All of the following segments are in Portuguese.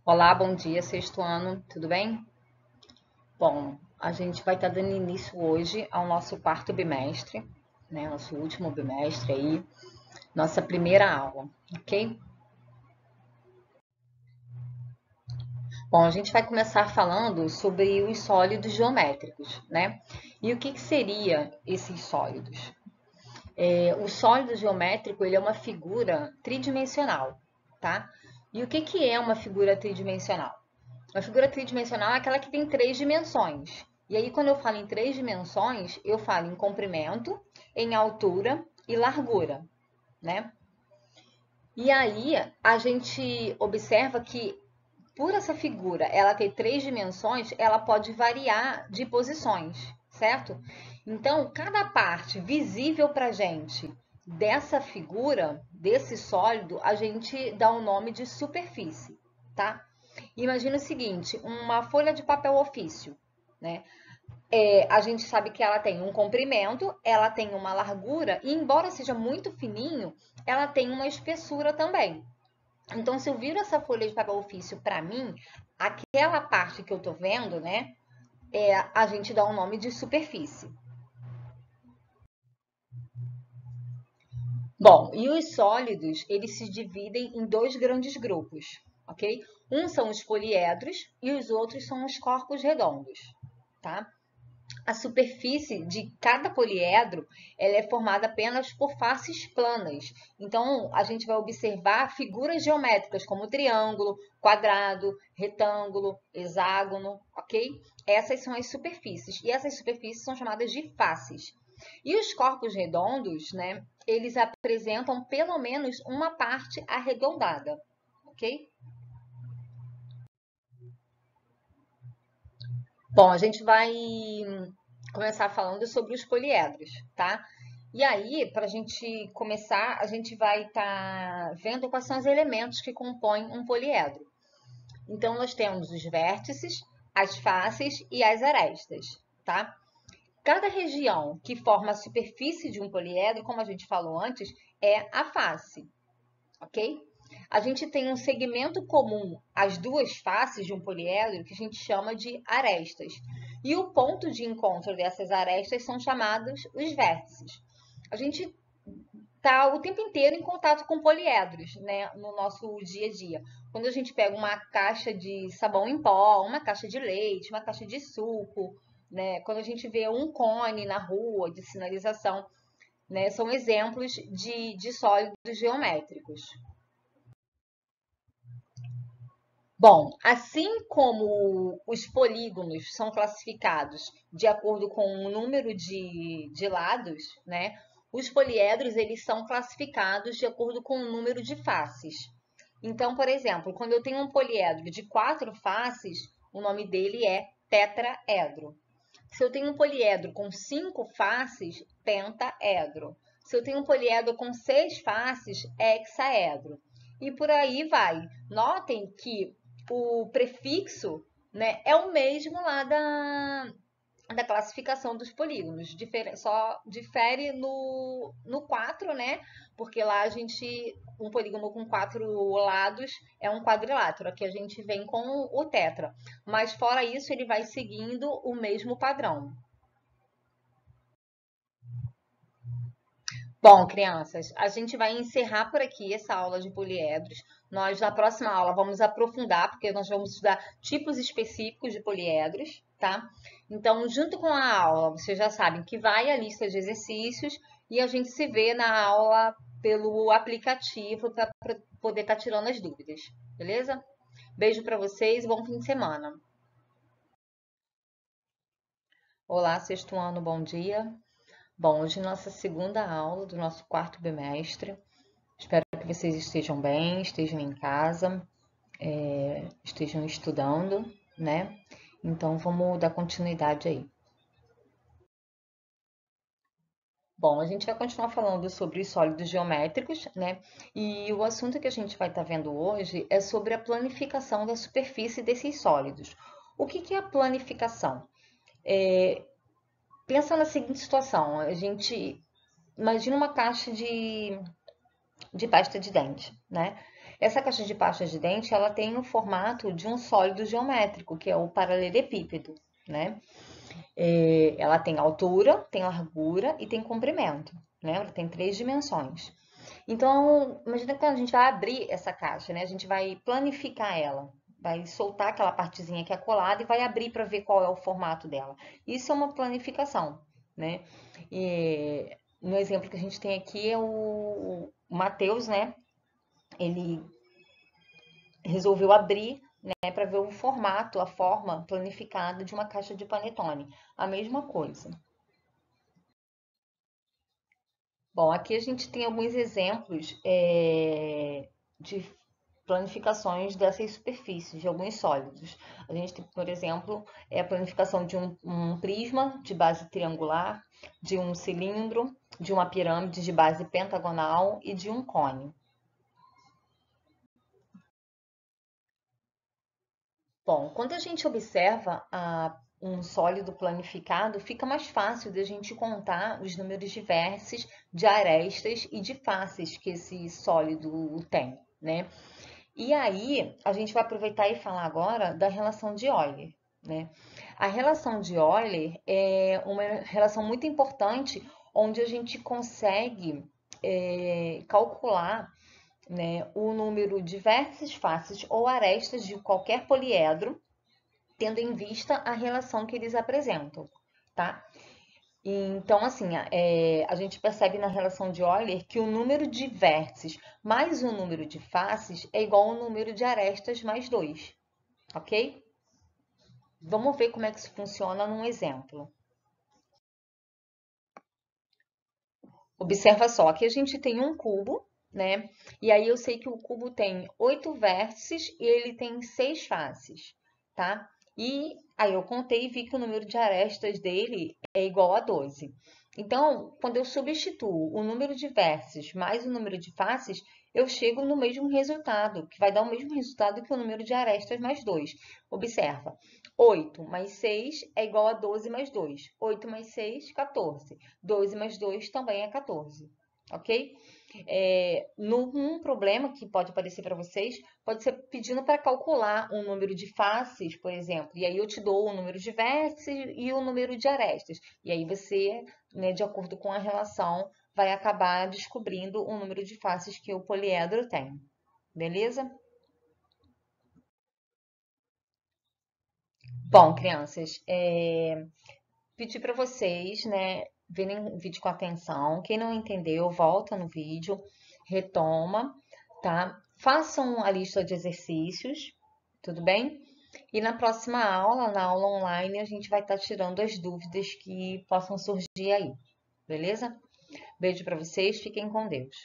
Olá, bom dia, sexto ano, tudo bem? Bom, a gente vai estar dando início hoje ao nosso quarto bimestre, né? Nosso último bimestre aí, nossa primeira aula, ok? Bom, a gente vai começar falando sobre os sólidos geométricos, né? E o que seria esses sólidos? O sólido geométrico, ele é uma figura tridimensional, tá? E o que é uma figura tridimensional? Uma figura tridimensional é aquela que tem três dimensões. E aí, quando eu falo em três dimensões, eu falo em comprimento, em altura e largura, né? E aí, a gente observa que, por essa figura ela ter três dimensões, ela pode variar de posições, certo? Então, cada parte visível para a gente dessa figura, desse sólido, a gente dá o nome de superfície, tá? Imagina o seguinte, uma folha de papel ofício, né? A gente sabe que ela tem um comprimento, ela tem uma largura e, embora seja muito fininho, ela tem uma espessura também. Então, se eu viro essa folha de papel ofício para mim, aquela parte que eu tô vendo, né, a gente dá o nome de superfície. Bom, e os sólidos, eles se dividem em dois grandes grupos, ok? Um são os poliedros e os outros são os corpos redondos, tá? A superfície de cada poliedro ela é formada apenas por faces planas. Então, a gente vai observar figuras geométricas como triângulo, quadrado, retângulo, hexágono, ok? Essas são as superfícies. E essas superfícies são chamadas de faces. E os corpos redondos, né? Eles apresentam pelo menos uma parte arredondada, ok? Bom, a gente vai começar falando sobre os poliedros, tá? E aí, para a gente começar, a gente vai estar vendo quais são os elementos que compõem um poliedro. Então, nós temos os vértices, as faces e as arestas, tá? Cada região que forma a superfície de um poliedro, como a gente falou antes, é a face, ok? A gente tem um segmento comum às duas faces de um poliedro que a gente chama de arestas. E o ponto de encontro dessas arestas são chamados os vértices. A gente está o tempo inteiro em contato com poliedros, né, no nosso dia a dia. Quando a gente pega uma caixa de sabão em pó, uma caixa de leite, uma caixa de suco, né, quando a gente vê um cone na rua de sinalização, né, são exemplos de sólidos geométricos. Bom, assim como os polígonos são classificados de acordo com o número de lados, né? Os poliedros eles são classificados de acordo com o número de faces. Então, por exemplo, quando eu tenho um poliedro de quatro faces, o nome dele é tetraedro. Se eu tenho um poliedro com cinco faces, pentaedro. Se eu tenho um poliedro com seis faces, hexaedro. E por aí vai. Notem que o prefixo, né, é o mesmo lá da classificação dos polígonos. Só difere no 4, né? Porque lá a gente, um polígono com quatro lados é um quadrilátero. Aqui a gente vem com o tetra. Mas fora isso, ele vai seguindo o mesmo padrão. Bom, crianças, a gente vai encerrar por aqui essa aula de poliedros. Nós, na próxima aula, vamos aprofundar, porque nós vamos estudar tipos específicos de poliedros, tá? Então, junto com a aula, vocês já sabem que vai a lista de exercícios e a gente se vê na aula pelo aplicativo para poder estar tirando as dúvidas, beleza? Beijo para vocês e bom fim de semana. Olá, sexto ano, bom dia. Bom, hoje é nossa segunda aula do nosso quarto bimestre. Espero que vocês estejam bem, estejam em casa, estejam estudando, né? Então vamos dar continuidade aí. Bom, a gente vai continuar falando sobre os sólidos geométricos, né? E o assunto que a gente vai estar vendo hoje é sobre a planificação da superfície desses sólidos. O que é a planificação? Pensa na seguinte situação: a gente imagina uma caixa de pasta de dente, né? Essa caixa de pasta de dente, ela tem o formato de um sólido geométrico, que é o paralelepípedo, né? Ela tem altura, tem largura e tem comprimento, né? Ela tem 3 dimensões. Então, imagina que a gente vai abrir essa caixa, né? A gente vai planificar ela, vai soltar aquela partezinha que é colada e vai abrir para ver qual é o formato dela. Isso é uma planificação, né? No exemplo que a gente tem aqui é o Matheus, né? Ele resolveu abrir, né, para ver o formato, a forma planificada de uma caixa de panetone. A mesma coisa. Bom, aqui a gente tem alguns exemplos de planificações dessas superfícies, de alguns sólidos. A gente tem, por exemplo, a planificação de um prisma de base triangular, de um cilindro, de uma pirâmide de base pentagonal e de um cone. Bom, quando a gente observa um sólido planificado, fica mais fácil de a gente contar os números de vértices, de arestas e de faces que esse sólido tem, né? E aí, a gente vai aproveitar e falar agora da relação de Euler, né? A relação de Euler é uma relação muito importante onde a gente consegue calcular, né, o número de vértices, faces ou arestas de qualquer poliedro, tendo em vista a relação que eles apresentam, tá? Então, assim, a gente percebe na relação de Euler que o número de vértices mais o número de faces é igual ao número de arestas mais 2, ok? Vamos ver como é que isso funciona num exemplo. Observa só, aqui a gente tem um cubo, né? E aí eu sei que o cubo tem 8 vértices e ele tem 6 faces, tá? E aí eu contei e vi que o número de arestas dele é igual a 12. Então, quando eu substituo o número de vértices mais o número de faces, eu chego no mesmo resultado, que vai dar o mesmo resultado que o número de arestas mais 2. Observa, 8 mais 6 é igual a 12 mais 2. 8 mais 6, 14. 12 mais 2 também é 14, ok? Um problema que pode aparecer para vocês, pode ser pedindo para calcular um número de faces, por exemplo, e aí eu te dou o número de vértices e o número de arestas, e aí você, né, de acordo com a relação, vai acabar descobrindo o número de faces que o poliedro tem, beleza? Bom, crianças, pedir para vocês, né, verem o vídeo com atenção. Quem não entendeu, volta no vídeo, retoma, tá? Façam a lista de exercícios, tudo bem? E na próxima aula, na aula online, a gente vai estar tirando as dúvidas que possam surgir aí, beleza? Beijo para vocês, fiquem com Deus.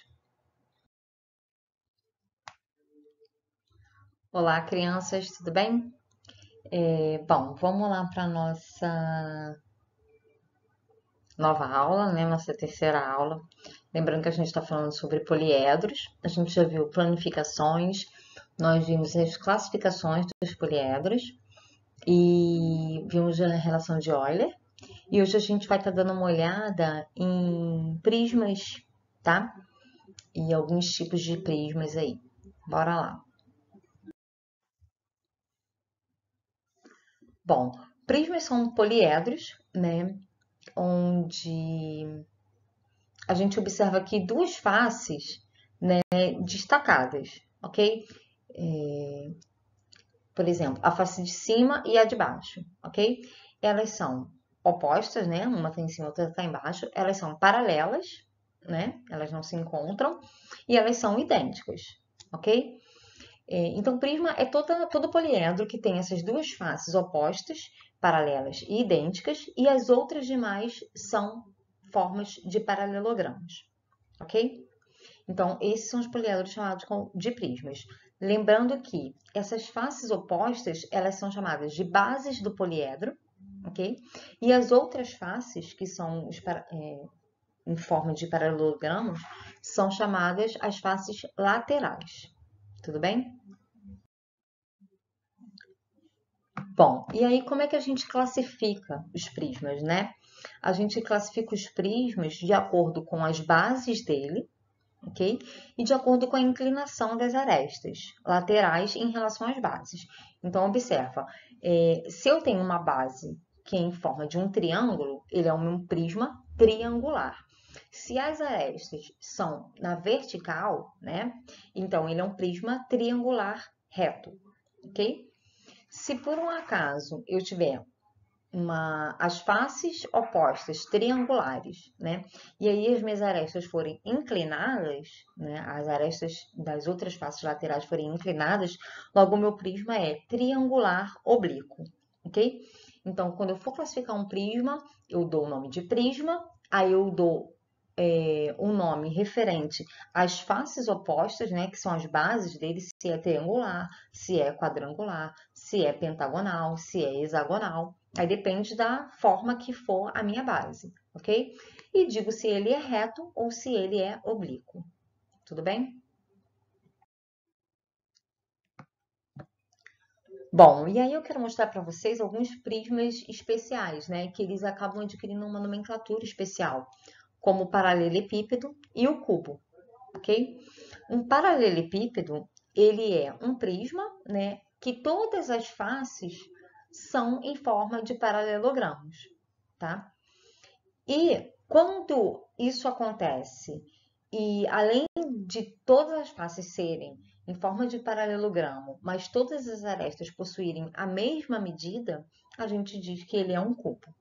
Olá, crianças, tudo bem? Bom, vamos lá para nossa nova aula, né? Nossa terceira aula. Lembrando que a gente está falando sobre poliedros. A gente já viu planificações, nós vimos as classificações dos poliedros e vimos a relação de Euler. E hoje a gente vai estar dando uma olhada em prismas, tá? E alguns tipos de prismas aí. Bora lá. Bom, prismas são poliedros, né? Onde a gente observa aqui duas faces, né, destacadas, ok? Por exemplo, a face de cima e a de baixo, ok? Elas são opostas, né? Uma está em cima, outra está embaixo. Elas são paralelas, né? Elas não se encontram e elas são idênticas, ok? Então, prisma é todo poliedro que tem essas duas faces opostas, paralelas e idênticas, e as outras demais são formas de paralelogramas, ok? Então, esses são os poliedros chamados de prismas. Lembrando que essas faces opostas, elas são chamadas de bases do poliedro, ok? E as outras faces, que são em forma de paralelogramo, são chamadas as faces laterais. Tudo bem? Bom, e aí como é que a gente classifica os prismas, né? A gente classifica os prismas de acordo com as bases dele, ok? E de acordo com a inclinação das arestas laterais em relação às bases. Então, observa, se eu tenho uma base que é em forma de um triângulo, ele é um prisma triangular. Se as arestas são na vertical, né? Então, ele é um prisma triangular reto, ok? Se por um acaso eu tiver as faces opostas triangulares, né? E aí as minhas arestas forem inclinadas, né? As arestas das outras faces laterais forem inclinadas, logo o meu prisma é triangular oblíquo, ok? Então, quando eu for classificar um prisma, eu dou o nome de prisma, aí eu dou um nome referente às faces opostas, né, que são as bases dele, se é triangular, se é quadrangular, se é pentagonal, se é hexagonal. Aí depende da forma que for a minha base, ok? E digo se ele é reto ou se ele é oblíquo. Tudo bem? Bom, e aí eu quero mostrar para vocês alguns prismas especiais, né, que eles acabam adquirindo uma nomenclatura especial, como o paralelepípedo e o cubo, ok? Um paralelepípedo, ele é um prisma, né, que todas as faces são em forma de paralelogramos, tá? E quando isso acontece, e além de todas as faces serem em forma de paralelogramo, mas todas as arestas possuírem a mesma medida, a gente diz que ele é um cubo.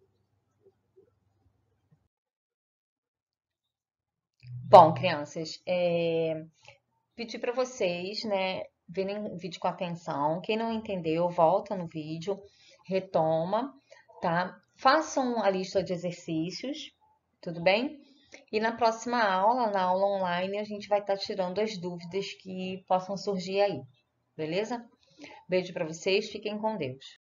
Bom, crianças, pedir para vocês, né, verem o vídeo com atenção. Quem não entendeu, volta no vídeo, retoma, tá? Façam a lista de exercícios, tudo bem? E na próxima aula, na aula online, a gente vai estar tirando as dúvidas que possam surgir aí, beleza? Beijo para vocês, fiquem com Deus.